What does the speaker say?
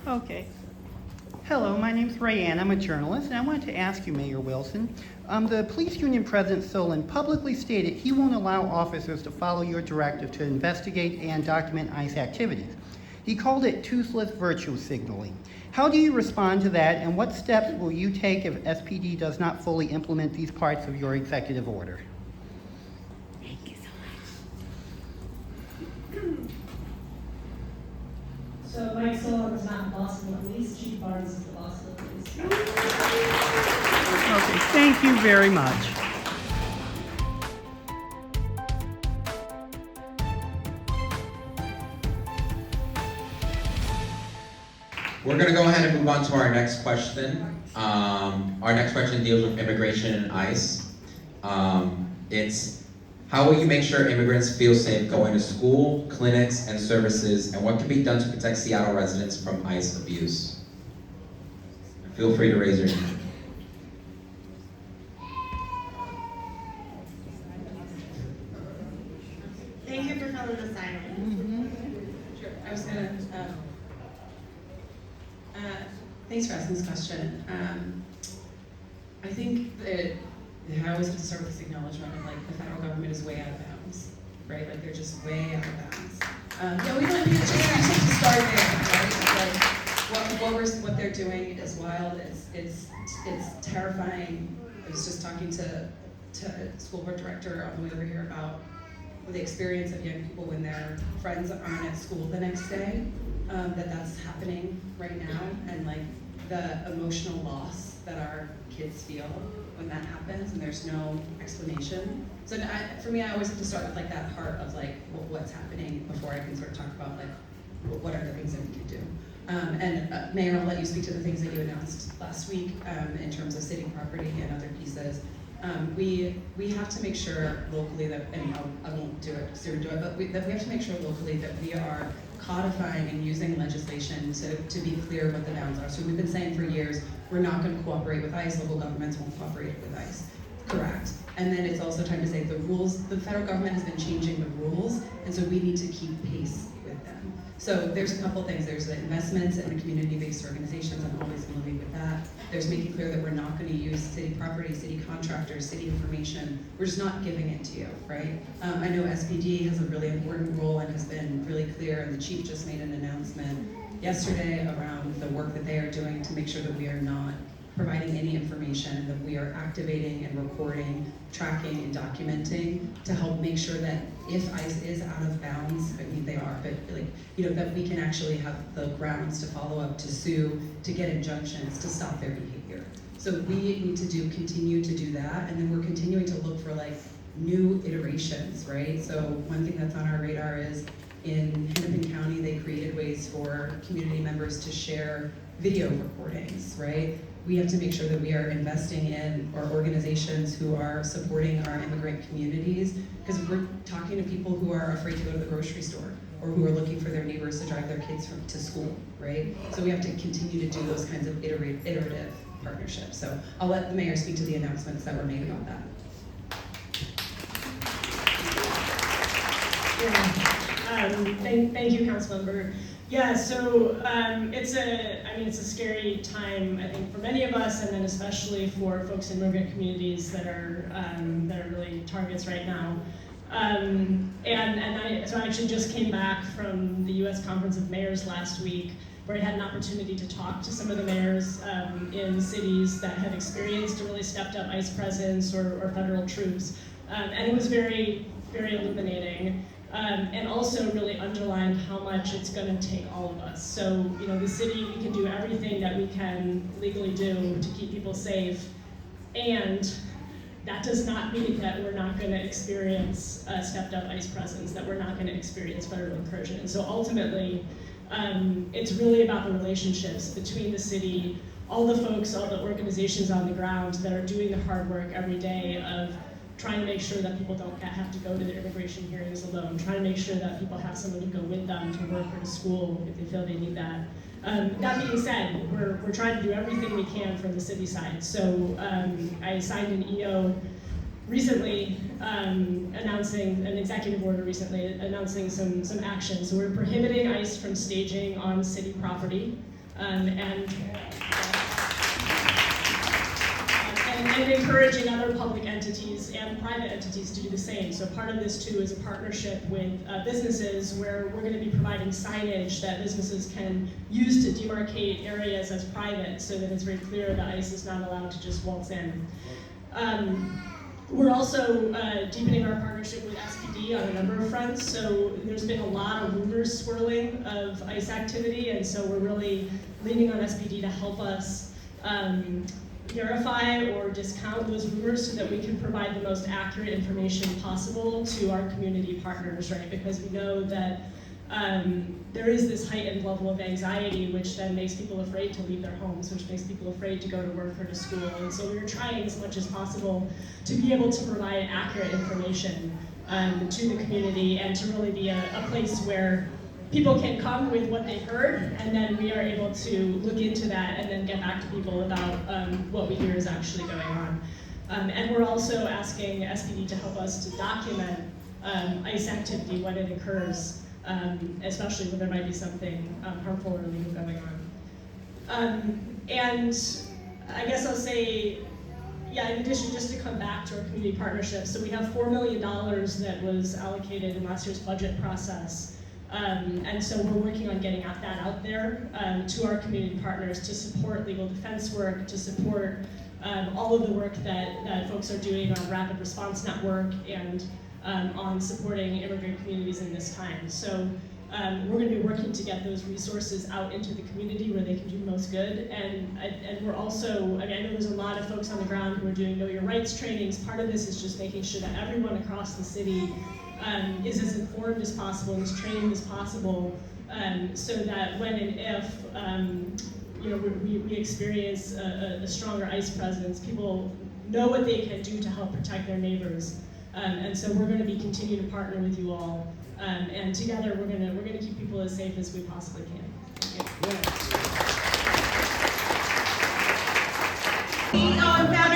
Okay. Hello, my name's Rayanne. I'm a journalist, and I wanted to ask you, Mayor Wilson, the police union president Solan publicly stated he won't allow officers to follow your directive to investigate and document ICE activities. He called it toothless virtue signaling. How do you respond to that, and what steps will you take if SPD does not fully implement these parts of your executive order? Thank you so much. So Mike Solan is not the boss of the police, Chief Barnes is the boss of the police. Okay, thank you very much. We're going to go ahead and move on to our next question. Our next question deals with immigration and ICE. It's how will you make sure immigrants feel safe going to school, clinics, and services, and what can be done to protect Seattle residents from ICE abuse? Feel free to raise your hand. Thank you for filling the silence. Sure. I was gonna. Thanks for asking this question. I think that I always have to start with this acknowledgement of like the federal government is way out of bounds, right? Like they're just way out of bounds. Yeah, we don't need to start there, right? Like what they're doing is wild. It's terrifying. I was just talking to a school board director on the way over here about the experience of young people when their friends aren't at school the next day. That's happening right now, and like the emotional loss that our kids feel when that happens, and there's no explanation. So for me, I always have to start with like that part of like what's happening before I can sort of talk about like what are the things that we can do. Mayor, I'll let you speak to the things that you announced last week in terms of city property and other pieces. We have to make sure locally that, and I won't do it because you're doing it, but that we have to make sure locally that we are codifying and using legislation to be clear what the bounds are. So we've been saying for years, we're not going to cooperate with ICE, local governments won't cooperate with ICE. Correct. And then it's also time to say the rules, the federal government has been changing the rules, and so we need to keep pace with them. So there's a couple things. There's the investments in the community-based organizations. I'm always going to lead with that. There's making clear that we're not going to use city property, city contractors, city information. We're just not giving it to you, right? I know SPD has a really important role and has been really clear, and the chief just made an announcement yesterday around the work that they are doing to make sure that we are not providing any information, that we are activating and recording, tracking and documenting to help make sure that if ICE is out of bounds, I mean they are, but like, you know, that we can actually have the grounds to follow up, to sue, to get injunctions, to stop their behavior. So we need to continue to do that, and then we're continuing to look for like new iterations, right? So one thing that's on our radar is in Hennepin County, they created ways for community members to share video recordings, right? We have to make sure that we are investing in our organizations who are supporting our immigrant communities, because we're talking to people who are afraid to go to the grocery store or who are looking for their neighbors to drive their kids to school, right? So we have to continue to do those kinds of iterative partnerships. So I'll let the mayor speak to the announcements that were made about that. Yeah. Thank you, Councilmember. Yeah, so it's a scary time, I think, for many of us, and then especially for folks in immigrant communities that are really targets right now. So I actually just came back from the U.S. Conference of Mayors last week, where I had an opportunity to talk to some of the mayors in cities that have experienced a really stepped up ICE presence or federal troops, and it was very, very illuminating. And also really underlined how much it's going to take all of us. So, you know, the city, we can do everything that we can legally do to keep people safe, and that does not mean that we're not going to experience a stepped up ICE presence, that we're not going to experience federal incursion. And so ultimately, it's really about the relationships between the city, all the folks, all the organizations on the ground that are doing the hard work every day of trying to make sure that people don't have to go to their immigration hearings alone, trying to make sure that people have someone to go with them to work or to school if they feel they need that. That being said, we're trying to do everything we can from the city side. So I signed an EO recently, announcing an executive order recently announcing some action. So we're prohibiting ICE from staging on city property. and encouraging other public entities and private entities to do the same. So part of this too is a partnership with businesses where we're going to be providing signage that businesses can use to demarcate areas as private so that it's very clear that ICE is not allowed to just waltz in. We're also deepening our partnership with SPD on a number of fronts. So there's been a lot of rumors swirling of ICE activity, and so we're really leaning on SPD to help us verify or discount those rumors so that we can provide the most accurate information possible to our community partners, right? Because we know that there is this heightened level of anxiety, which then makes people afraid to leave their homes, which makes people afraid to go to work or to school. And so we're trying as much as possible to be able to provide accurate information to the community and to really be a place where people can come with what they've heard, and then we are able to look into that and then get back to people about what we hear is actually going on. And we're also asking SPD to help us to document ICE activity when it occurs, especially when there might be something harmful or illegal going on. And I guess I'll say, yeah, in addition, just to come back to our community partnerships, so we have $4 million that was allocated in last year's budget process. And so we're working on getting that out there to our community partners to support legal defense work, to support all of the work that folks are doing on Rapid Response Network and on supporting immigrant communities in this time. So we're going to be working to get those resources out into the community where they can do most good. And we're also, I mean, I know there's a lot of folks on the ground who are doing Know Your Rights trainings. Part of this is just making sure that everyone across the city is as informed as possible and as trained as possible, so that when and if we experience a stronger ICE presence, people know what they can do to help protect their neighbors. And so we're going to be continuing to partner with you all, and together we're going to keep people as safe as we possibly can. Thank you.